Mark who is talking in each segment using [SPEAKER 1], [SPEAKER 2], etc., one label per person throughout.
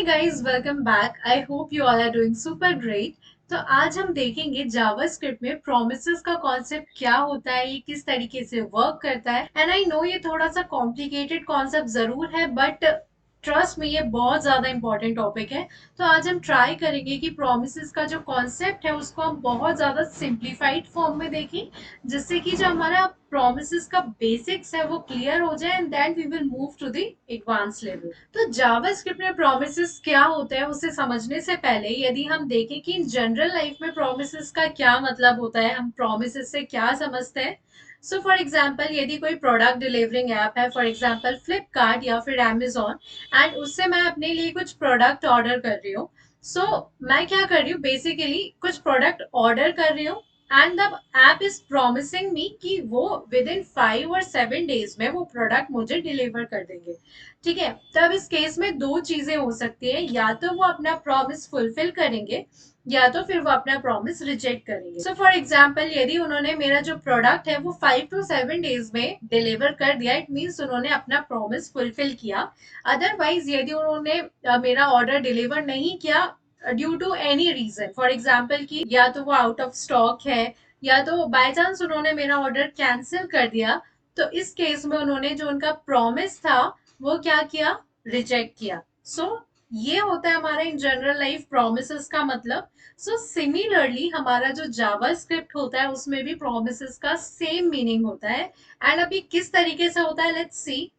[SPEAKER 1] Hey guys, welcome back. I hope you all are doing super great. तो आज हम देखेंगे जावास्क्रिप्ट में प्रोमिसेस का कॉन्सेप्ट क्या होता है, ये किस तरीके से वर्क करता है। एंड आई नो ये थोड़ा सा कॉम्प्लिकेटेड कॉन्सेप्ट जरूर है, बट ट्रस्ट में ये बहुत ज्यादा इंपॉर्टेंट टॉपिक है। तो आज हम ट्राई करेंगे कि प्रोमिसेस का जो कॉन्सेप्ट है उसको हम बहुत ज्यादा सिंप्लीफाइड फॉर्म में देखें, जिससे कि जो हमारा प्रोमिसेस का बेसिक्स है वो क्लियर हो जाए, and then we will move to the advance level. तो जावास्क्रिप्ट में प्रोमिसेस क्या होते हैं उसे समझने से पहले यदि हम देखें कि जनरल लाइफ में प्रोमिसेस का क्या मतलब होता है, हम प्रोमिसेस से क्या समझते हैं। सो फॉर एग्जाम्पल, यदि कोई प्रोडक्ट डिलीवरिंग ऐप है, फॉर एग्जाम्पल फ्लिपकार्ट या फिर अमेजोन, एंड उससे मैं अपने लिए कुछ प्रोडक्ट ऑर्डर कर रही हूँ। सो मैं क्या कर रही हूँ, बेसिकली कुछ प्रोडक्ट ऑर्डर कर रही हूँ, and the app is promising me कि वो विद इन 5 और 7 डेज में वो प्रोडक्ट मुझे डिलीवर कर देंगे। ठीक है, तब इस केस में दो चीजें हो सकती है, या तो वो अपना प्रॉमिस फुलफिल करेंगे या तो फिर वो अपना प्रॉमिस रिजेक्ट करेंगे। सो फॉर एग्जाम्पल, यदि उन्होंने मेरा जो प्रोडक्ट है वो 5 to 7 डेज में डिलीवर कर दिया, इट मीन्स उन्होंने अपना प्रॉमिस फुलफिल किया। अदरवाइज यदि उन्होंने मेरा ऑर्डर डिलीवर नहीं किया due to any reason, for example कि या तो वो आउट ऑफ स्टॉक है, या तो बाय चांस उन्होंने मेरा ऑर्डर कैंसिल कर दिया, तो इस केस में उन्होंने जो उनका प्रॉमिस था वो क्या किया, रिजेक्ट किया। सो ये होता है हमारा इन जनरल लाइफ प्रोमिसेस का मतलब। सो सिमिलरली हमारा जो जावा स्क्रिप्ट होता है उसमें भी प्रोमिसेस का सेम मीनिंग होता है। एंड अभी किस तरीके से होता है, let's see.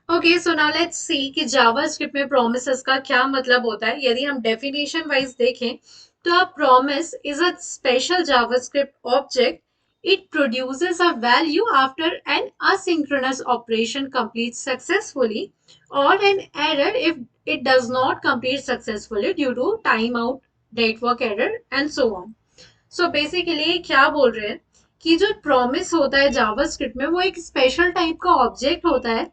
[SPEAKER 1] Okay, so now let's see कि जावास्क्रिप्ट में प्रोमिसेस का क्या मतलब होता है। यदि हम डेफिनेशन वाइज देखें तो a promise is a special JavaScript object. It produces a value after an asynchronous operation completes successfully, or an error if it does not complete successfully due to timeout, network error, and so on. So basically क्या बोल रहे हैं कि जो promise होता है JavaScript में वो एक स्पेशल टाइप का ऑब्जेक्ट होता है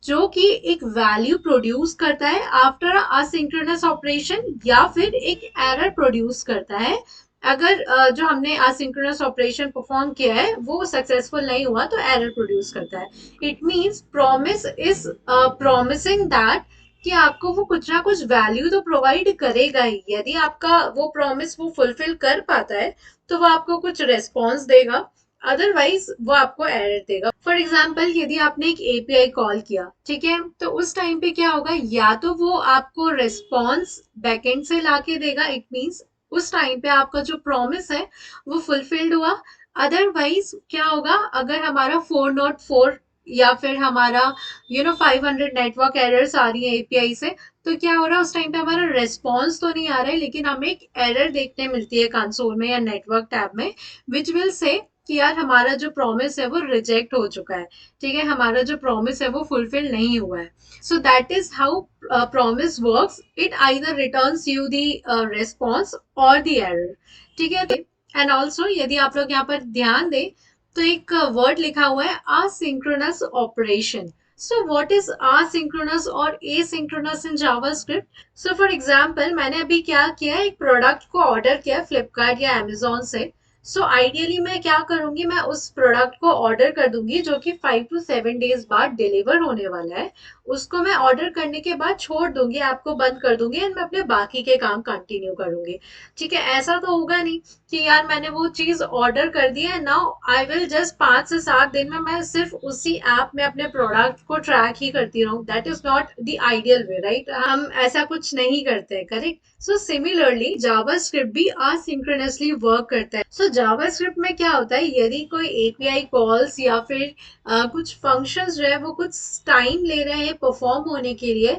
[SPEAKER 1] जो कि एक वैल्यू प्रोड्यूस करता है आफ्टर असिंक्रोनस ऑपरेशन, या फिर एक एरर प्रोड्यूस करता है अगर जो हमने असिंक्रोनस ऑपरेशन परफॉर्म किया है वो सक्सेसफुल नहीं हुआ तो एरर प्रोड्यूस करता है। It means promise is promising that कि आपको वो कुछ ना कुछ वैल्यू तो प्रोवाइड करेगा ही। यदि आपका वो प्रॉमिस वो फुलफिल कर पाता है तो वो आपको कुछ रेस्पॉन्स देगा, अदरवाइज वो आपको एरर देगा। फॉर एग्जाम्पल, यदि आपने एक एपीआई कॉल किया, ठीक है, तो उस टाइम पे क्या होगा, या तो वो आपको रेस्पॉन्स बैकएंड से लाके देगा, इट मींस उस टाइम पे आपका जो प्रॉमिस है वो फुलफिल्ड हुआ। अदरवाइज क्या होगा, अगर हमारा 404 या फिर हमारा 500 नेटवर्क एरर्स आ रही है एपीआई से, तो क्या हो रहा है उस टाइम पे हमारा रेस्पॉन्स तो नहीं आ रहा है, लेकिन हमें एक एरर देखने मिलती है कंसोल में या नेटवर्क टैब में, विच विल से कि यार हमारा जो प्रॉमिस है वो रिजेक्ट हो चुका है। ठीक है, हमारा जो प्रॉमिस है वो फुलफिल नहीं हुआ है। So that is how promise works. It either returns you the response और द एरर। ठीक है, एंड ऑल्सो यदि आप लोग यहाँ पर ध्यान दें तो एक वर्ड लिखा हुआ है asynchronous operation. So what is asynchronous और asynchronous in JavaScript? So for example, मैंने अभी क्या किया, एक प्रोडक्ट को ऑर्डर किया फ्लिपकार्ट या अमेजोन से। सो आइडियली मैं क्या करूंगी, मैं उस प्रोडक्ट को ऑर्डर कर दूंगी जो कि 5 to 7 डेज बाद डिलीवर होने वाला है। उसको मैं ऑर्डर करने के बाद छोड़ दूंगी, ऐप को बंद कर दूंगी, एंड मैं अपने बाकी के काम कंटिन्यू करूंगी। ठीक है, ऐसा तो होगा नहीं कि यार मैंने वो चीज ऑर्डर कर दी है, नाउ आई विल जस्ट 5 से 7 दिन में मैं सिर्फ उसी ऐप में अपने प्रोडक्ट को ट्रैक ही करती रहूं। That is not the ideal way, right? हम ऐसा कुछ नहीं करते हैं, करेक्ट? सो सिमिलरली जावास्क्रिप्ट भी असिंक्रोनसली वर्क करता है। सो जावास्क्रिप्ट में क्या होता है, यदि कोई एपीआई कॉल्स या फिर कुछ फंक्शंस जो है वो कुछ टाइम ले रहे हैं परफॉर्म होने के लिए,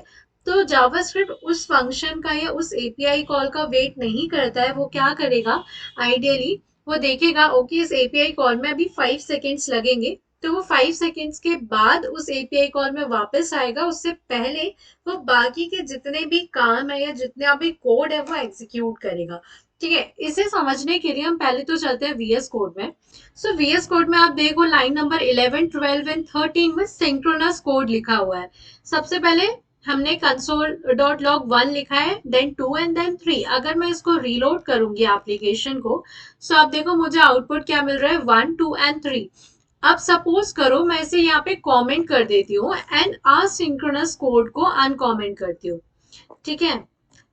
[SPEAKER 1] तो जावास्क्रिप्ट उस फंक्शन का या उस एपीआई कॉल का वेट नहीं करता है। वो क्या करेगा, आइडियली वो देखेगा ओके इस एपीआई कॉल में अभी 5 सेकेंड्स लगेंगे, तो वो 5 सेकेंड्स के बाद उस एपीआई कॉल में वापस आएगा। उससे पहले वो बाकी के जितने भी काम है या जितना भी कोड है वो एग्जीक्यूट करेगा। ठीक है, इसे समझने के लिए हम पहले तो चलते हैं वीएस कोड में। सो वीएस कोड में आप देखो लाइन नंबर 11, 12 एंड 13 में सिंक्रोनस कोड लिखा हुआ है। सबसे पहले हमने console.log1 लिखा है, देन 2 एंड देन 3। अगर मैं इसको रीलोड करूंगी एप्लीकेशन को, सो आप देखो मुझे आउटपुट क्या मिल रहा है, 1, 2 एंड 3। अब सपोज करो मैं इसे यहाँ पे कमेंट कर देती हूँ एंड असिंक्रोनस कोड को अनकमेंट करती हूँ। ठीक है,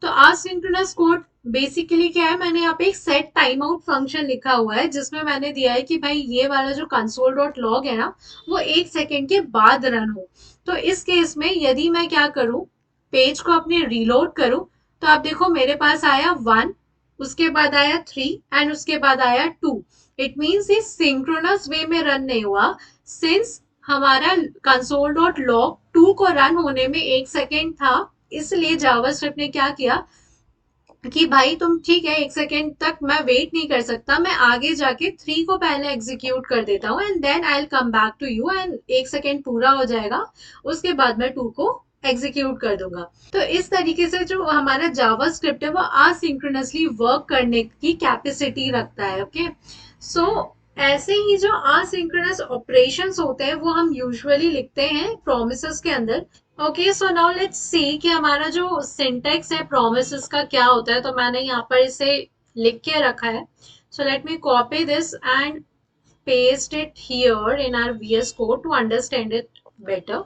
[SPEAKER 1] तो आसिंक्रोनस कोड बेसिकली क्या है, मैंने यहाँ पे एक सेट टाइम आउट फंक्शन लिखा हुआ है जिसमें मैंने दिया है कि भाई ये वाला जो कंसोल डॉट लॉग है ना, वो 1 सेकेंड के बाद रन हो। तो इस केस में यदि मैं क्या करूं, पेज को अपने रीलोड करूं, तो आप देखो मेरे पास आया 1, उसके बाद आया 3 एंड उसके बाद आया 2। इट मीन्स ये सिंक्रोनस वे में रन नहीं हुआ, सिंस हमारा कंसोल डॉट लॉग 2 को रन होने में 1 सेकेंड था, इसलिए जावास्क्रिप्ट ने क्या किया कि भाई तुम ठीक है 1 सेकेंड तक मैं वेट नहीं कर सकता, मैं आगे जाके 3 को पहले एग्जीक्यूट कर देता हूँ and then I will come back to you, and 1 second पूरा हो जाएगा, उसके बाद मैं 2 को एग्जीक्यूट कर दूंगा। तो इस तरीके से जो हमारा जावा स्क्रिप्ट है वो आसिंक्रोनसली वर्क करने की कैपेसिटी रखता है। ओके, सो ऐसे ही जो आसिंक्रोनस ऑपरेशंस होते हैं वो हम यूजुअली लिखते हैं प्रोमिसेस के अंदर। Okay, so now let's see कि हमारा जो सिंटेक्स है प्रोमिसेस का क्या होता है। तो मैंने यहाँ पर इसे लिख के रखा है। So let me copy this and paste it here in our VS code to understand it better.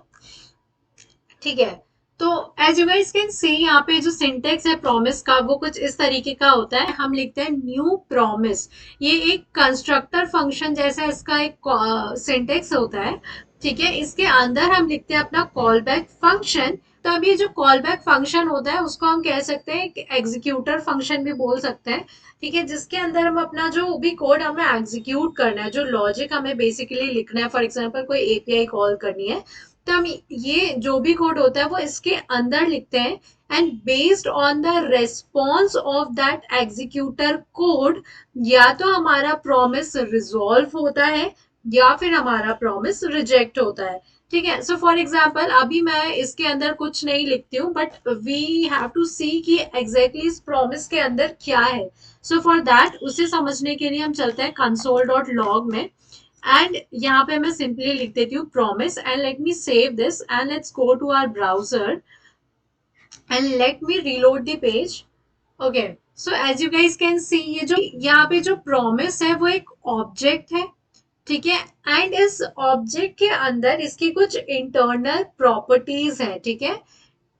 [SPEAKER 1] ठीक है, तो as you guys can see यहाँ पे जो सिंटेक्स है प्रॉमिस का वो कुछ इस तरीके का होता है। हम लिखते हैं न्यू प्रॉमिस, ये एक कंस्ट्रक्टर फंक्शन जैसा इसका एक सिंटेक्स होता है। ठीक है, इसके अंदर हम लिखते हैं अपना कॉल बैक फंक्शन। तो अब ये जो कॉल बैक फंक्शन होता है उसको हम कह सकते हैं एग्जीक्यूटर फंक्शन भी बोल सकते हैं। ठीक है, जिसके अंदर हम अपना जो भी कोड हमें एग्जीक्यूट करना है, जो लॉजिक हमें बेसिकली लिखना है, फॉर एग्जांपल कोई एपीआई कॉल करनी है, तो हम ये जो भी कोड होता है वो इसके अंदर लिखते हैं and based on the response of that executor code या तो हमारा प्रॉमिस रिजॉल्व होता है या फिर हमारा प्रॉमिस रिजेक्ट होता है। ठीक है, सो फॉर एग्जाम्पल अभी मैं इसके अंदर कुछ नहीं लिखती हूँ, बट वी हैव टू सी कि एग्जैक्टली इस प्रॉमिस के अंदर क्या है। सो फॉर दैट उसे समझने के लिए हम चलते हैं कंसोल डॉट लॉग में एंड यहाँ पे मैं सिंपली लिख देती हूँ promise and let me save this and let's go to our browser and let me reload the page. Okay, so as you guys can see ये जो यहाँ पे जो प्रॉमिस है वो एक ऑब्जेक्ट है। ठीक है, एंड इस ऑब्जेक्ट के अंदर इसकी कुछ इंटरनल प्रॉपर्टीज है। ठीक है,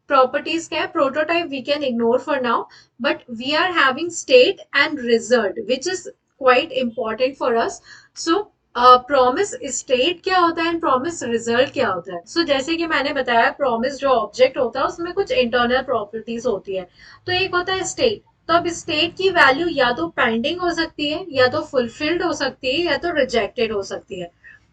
[SPEAKER 1] properties क्या है, prototype we can ignore for now, but we are having state and result which is quite important for us. So promise state क्या होता है एंड promise result क्या होता है। so, जैसे कि मैंने बताया promise जो object होता है उसमें कुछ internal properties होती है। तो एक होता है state, तो अब स्टेट की वैल्यू या तो पेंडिंग हो सकती है या तो फुलफिल्ड हो सकती है या तो रिजेक्टेड हो सकती है।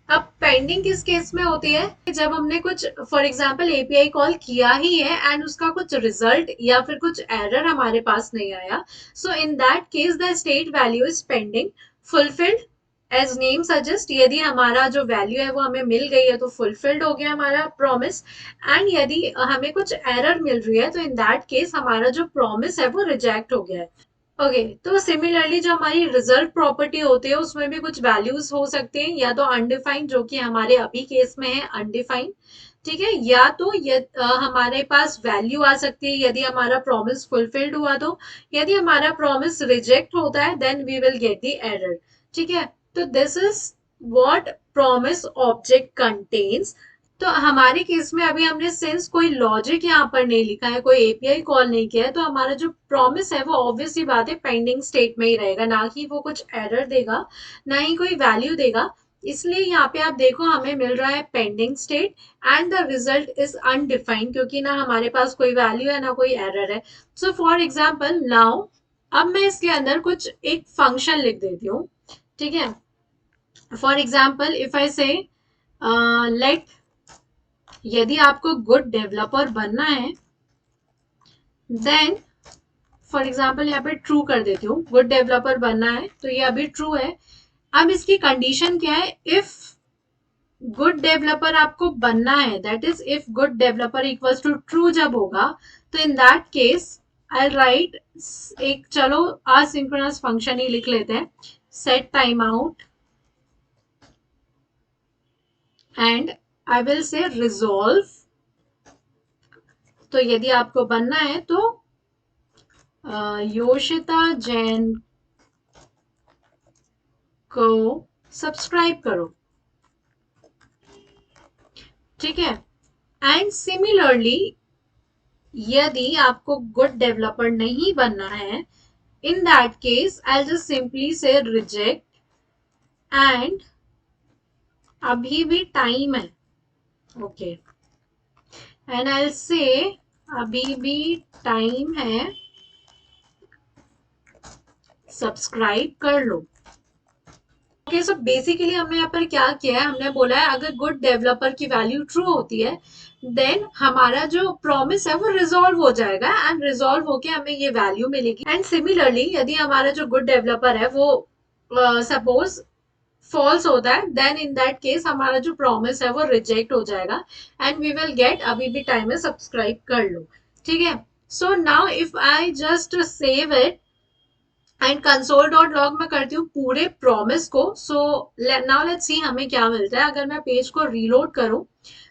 [SPEAKER 1] अब पेंडिंग किस केस में होती है, जब हमने कुछ फॉर एग्जांपल एपीआई कॉल किया ही है एंड उसका कुछ रिजल्ट या फिर कुछ एरर हमारे पास नहीं आया। So in that case the state value is pending. Fulfilled as name suggest, यदि हमारा जो वैल्यू है वो हमें मिल गई है तो फुलफिल्ड हो गया हमारा प्रॉमिस। एंड यदि हमें कुछ एरर मिल रही है तो इन दैट केस हमारा जो प्रॉमिस है वो रिजेक्ट हो गया है। ओके, तो सिमिलरली जो हमारी रिजल्ट प्रॉपर्टी होती है उसमें भी कुछ वैल्यूज हो सकते हैं, या तो अनडिफाइंड जो कि हमारे अभी केस में है अनडिफाइंड। ठीक है, या तो हमारे पास वैल्यू आ सकती है यदि हमारा प्रॉमिस फुलफिल्ड हुआ तो। यदि हमारा प्रॉमिस रिजेक्ट होता है then we will get the error. ठीक है, तो this is what promise object contains. तो हमारे केस में अभी हमने सिंस कोई लॉजिक यहाँ पर नहीं लिखा है, कोई एपीआई कॉल नहीं किया है, तो हमारा जो प्रॉमिस है वो ऑब्वियसली बात है पेंडिंग स्टेट में ही रहेगा, ना ही वो कुछ एरर देगा ना ही कोई वैल्यू देगा। इसलिए यहाँ पे आप देखो हमें मिल रहा है pending state and the result is undefined, क्योंकि ना हमारे पास कोई वैल्यू है ना कोई एरर है। सो फॉर एग्जाम्पल नाउ अब मैं इसके अंदर कुछ एक फंक्शन लिख देती हूँ। ठीक है, फॉर एग्जाम्पल इफ आई से लेट, यदि आपको गुड डेवलपर बनना है देन फॉर एग्जाम्पल यहाँ पे ट्रू कर देती हूँ, गुड डेवलपर बनना है तो ये अभी ट्रू है। अब इसकी कंडीशन क्या है, इफ गुड डेवलपर आपको बनना है, that is if good developer equals to true जब होगा, तो in that case I write एक, चलो असिंक्रोनस फंक्शन ही लिख लेते हैं, set time out and I will say resolve. तो यदि आपको बनना है तो योशिता जैन को सब्सक्राइब करो। ठीक है, एंड सिमिलरली यदि आपको गुड डेवलपर नहीं बनना है, in that case I'll just simply say reject and अभी भी टाइम है, ओके, एंड I'll say अभी भी टाइम है, सब्सक्राइब कर लो। ओके, सो बेसिकली हमने यहाँ पर क्या किया है, हमने बोला है अगर गुड डेवलपर की वैल्यू ट्रू होती है देन हमारा जो प्रॉमिस है वो रिजॉल्व हो जाएगा एंड रिजॉल्व होके हमें ये वैल्यू मिलेगी। एंड सिमिलरली यदि हमारा जो गुड डेवलपर है वो सपोज फॉल्स होता है देन इन दैट केस हमारा जो प्रॉमिस है वो रिजेक्ट हो जाएगा एंड वी विल गेट अभी भी टाइम है, सब्सक्राइब कर लो। ठीक है, so now if I just save it and console dot log में करती हूँ पूरे प्रॉमिस को। सो नाउ लेट्स सी हमें क्या मिलता है अगर मैं पेज को रीलोड करूं।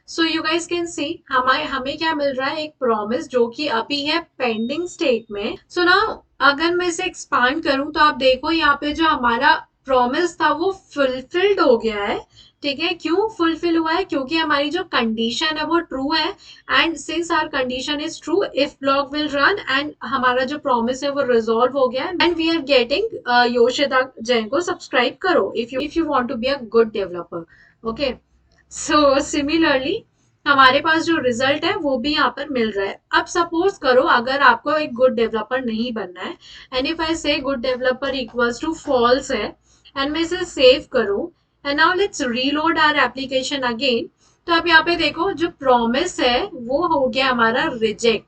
[SPEAKER 1] सो यू गाइस कैन सी हमें हमें क्या मिल रहा है, एक प्रॉमिस जो कि अभी है पेंडिंग स्टेट में। सो नाउ अगर मैं इसे एक्सपांड करूं तो आप देखो यहाँ पे जो हमारा प्रॉमिस था वो फुलफिल्ड हो गया है। ठीक है, क्यों फुलफिल हुआ है, क्योंकि हमारी जो कंडीशन है वो ट्रू है and since our condition is true if block will run and हमारा जो प्रॉमिस है वो रिजॉल्व हो गया and we are getting Yoshita Jain को सब्सक्राइब करो if you want to be a good developer. Okay, so similarly हमारे पास जो रिजल्ट है वो भी यहाँ पर मिल रहा है। अब सपोज करो अगर आपको एक गुड डेवलपर नहीं बनना है and if I say good developer equals to false है एंड मैं इसे सेव करूं and now let's reload our application again. तो अब यहाँ पे देखो जो प्रॉमिस है वो हो गया हमारा रिजेक्ट।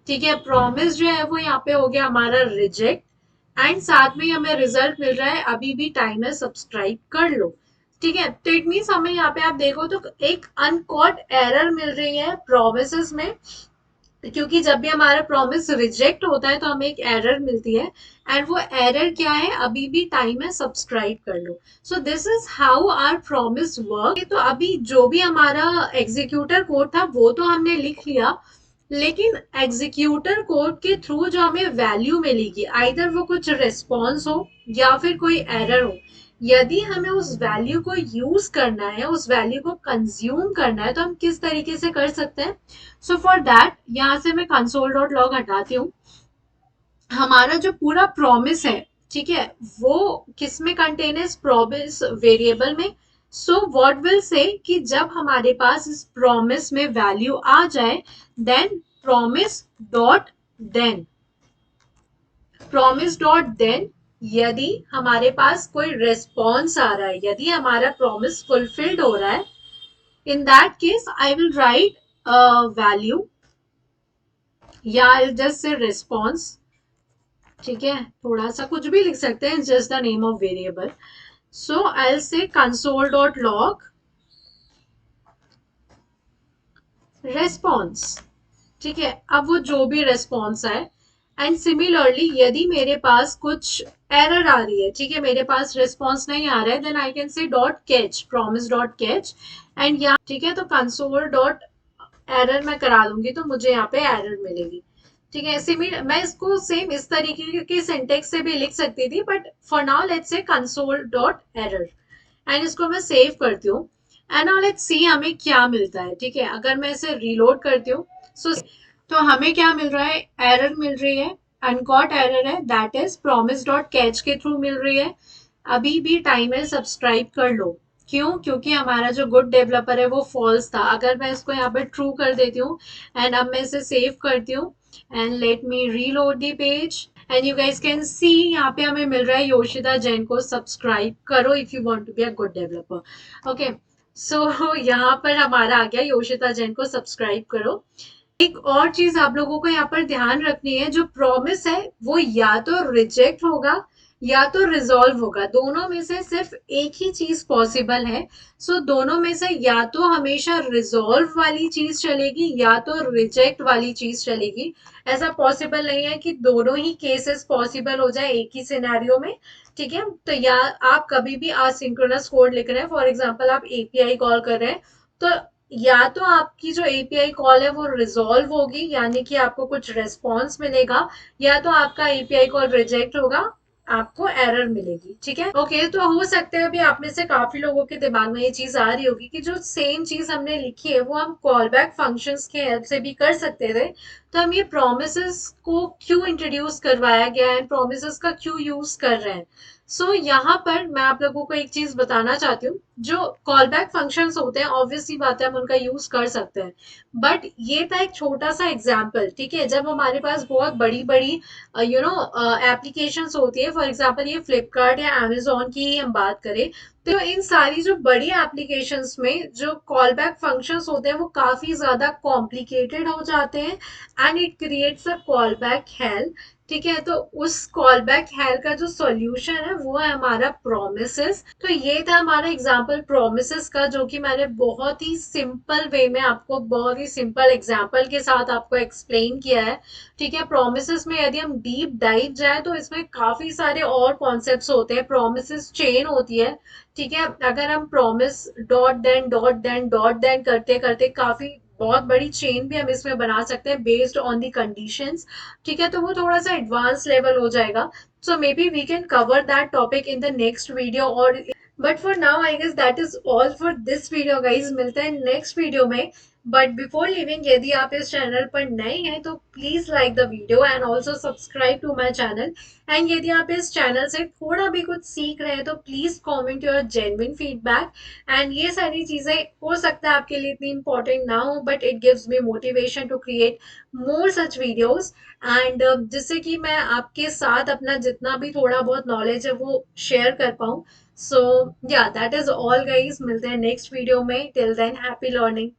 [SPEAKER 1] ठीक है, प्रॉमिस जो है वो यहाँ पे हो गया हमारा रिजेक्ट एंड साथ में हमें रिजल्ट मिल रहा है अभी भी टाइम है, सब्सक्राइब कर लो। ठीक है, तो इट मीन्स हमें यहाँ पे आप देखो तो एक अनकॉट एरर मिल रही है प्रोमिसेस में, क्योंकि जब भी हमारा प्रॉमिस रिजेक्ट होता है तो हमें एक एरर मिलती है एंड वो एरर क्या है, अभी भी टाइम है, सब्सक्राइब कर लो। So this is how our promise work. तो अभी जो भी हमारा एग्जीक्यूटर कोड था वो तो हमने लिख लिया, लेकिन एग्जीक्यूटर कोड के थ्रू जो हमें वैल्यू मिलेगी आइदर वो कुछ रिस्पॉन्स हो या फिर कोई एरर हो, यदि हमें उस वैल्यू को यूज करना है, उस वैल्यू को कंज्यूम करना है तो हम किस तरीके से कर सकते हैं। सो फॉर दैट यहाँ से मैं कंसोल डॉट लॉग हटाती हूँ। हमारा जो पूरा प्रॉमिस है, ठीक है, वो किस में कंटेन है, प्रॉमिस वेरिएबल में। सो व्हाट विल से कि जब हमारे पास इस प्रॉमिस में वैल्यू आ जाए then promise dot then, promise dot then यदि हमारे पास कोई रेस्पॉन्स आ रहा है, यदि हमारा प्रॉमिस फुलफिल्ड हो रहा है, इन that case I will write value या आई जस्ट से रेस्पॉन्स। ठीक है, थोड़ा सा कुछ भी लिख सकते हैं, just the name of variable. So I will से कंसोल डॉट लॉग रेस्पॉन्स। ठीक है, अब वो जो भी रेस्पॉन्स है एंड सिमिलरली यदि मेरे पास कुछ एरर आ रही है, ठीक है, मेरे पास रिस्पॉन्स नहीं आ रहा है, then I can say dot catch, promise dot catch and यहाँ, ठीक है, तो कंसोल डॉट एरर मैं करा दूंगी तो मुझे यहाँ पे एरर मिलेगी। ठीक है, सिमिलर मैं इसको सेम इस तरीके के सिंटेक्स से भी लिख सकती थी but for now let's say console dot error and इसको मैं सेव करती हूँ एंड नाउ लेट्स सी हमें क्या मिलता है। ठीक है, अगर मैं इसे रीलोड करती हूँ तो हमें क्या मिल रहा है, एरर मिल रही है, अनकॉट एरर है, that is promise dot catch के थ्रू मिल रही है, अभी भी टाइम है, सब्सक्राइब कर लो। क्यों, क्योंकि हमारा जो गुड डेवलपर है वो फॉल्स था। अगर मैं इसको यहाँ पे ट्रू कर देती हूँ एंड अब मैं इसे सेव करती हूँ and let me reload the page and you guys can see यहाँ पे हमें मिल रहा है योशिता जैन को सब्सक्राइब करो if you want to be a good developer. Okay, so यहाँ पर हमारा आ गया योशिता जैन को सब्सक्राइब करो। एक और चीज आप लोगों को यहाँ पर ध्यान रखनी है, जो प्रॉमिस है वो या तो रिजेक्ट होगा या तो रिजॉल्व होगा, दोनों में से सिर्फ एक ही चीज पॉसिबल है। सो दोनों में से या तो हमेशा रिजॉल्व वाली चीज चलेगी या तो रिजेक्ट वाली चीज चलेगी। ऐसा पॉसिबल नहीं है कि दोनों ही केसेस पॉसिबल हो जाए एक ही सिनेरियो में। ठीक है, तो या आप कभी भी असिंक्रोनस कोड लिख रहे हैं, फॉर एग्जाम्पल आप एपीआई कॉल कर रहे हैं, तो या तो आपकी जो एपीआई कॉल है वो रिजॉल्व होगी यानी कि आपको कुछ रेस्पॉन्स मिलेगा, या तो आपका एपीआई कॉल रिजेक्ट होगा आपको एरर मिलेगी। ठीक है, ओके। तो हो सकता है अभी आप में से काफी लोगों के दिमाग में ये चीज आ रही होगी कि जो सेम चीज हमने लिखी है वो हम कॉल बैक फंक्शंस के हेल्प से भी कर सकते थे, तो हम ये प्रोमिसेस को क्यों इंट्रोड्यूस करवाया गया है, प्रोमिसेस का क्यों यूज कर रहे हैं। यहाँ पर मैं आप लोगों को एक चीज बताना चाहती हूँ। जो कॉल बैक फंक्शंस होते हैं, ऑब्वियसली बात है हम उनका यूज कर सकते हैं, बट ये था एक छोटा सा एग्जाम्पल। ठीक है, जब हमारे पास बहुत बड़ी बड़ी एप्लीकेशंस होती है, फॉर एग्जांपल ये फ्लिपकार्ट या अमेजोन की ही हम बात करें, तो इन सारी जो बड़ी एप्लीकेशंस में जो कॉल बैक फंक्शंस होते हैं वो काफी ज्यादा कॉम्प्लिकेटेड हो जाते हैं, and it creates a call back hello. ठीक है, तो उस कॉल बैक हेल का जो सॉल्यूशन है वो है हमारा प्रोमिसेस। तो ये था हमारा एग्जांपल प्रोमिसेस का, जो कि मैंने बहुत ही सिंपल वे में आपको बहुत ही सिंपल एग्जांपल के साथ आपको एक्सप्लेन किया है। ठीक है, प्रोमिसेस में यदि हम डीप डाइव जाए तो इसमें काफी सारे और कॉन्सेप्ट्स होते हैं, प्रोमिसेस चेन होती है। ठीक है, अगर हम promise dot then dot then dot then करते करते काफी बहुत बड़ी चेन भी हम इसमें बना सकते हैं बेस्ड ऑन दी कंडीशंस। ठीक है, तो वो थोड़ा सा एडवांस लेवल हो जाएगा। So may be we can cover that topic in the next video. और but for now I guess that is all for this video guys, मिलते हैं नेक्स्ट वीडियो में। बट बिफोर लिविंग, यदि आप इस channel पर नए हैं तो please like the video and also subscribe to my channel. And यदि आप इस चैनल से थोड़ा भी कुछ सीख रहे हैं तो please comment your genuine feedback. And ये सारी चीजें हो सकता है आपके लिए इतनी इंपॉर्टेंट ना हो, but it gives me motivation to create more such videos. And जिससे कि मैं आपके साथ अपना जितना भी थोड़ा बहुत नॉलेज है वो शेयर कर पाऊँ। सो या दैट इज ऑल गाइज, मिलते हैं नेक्स्ट वीडियो में। Till than happy learning.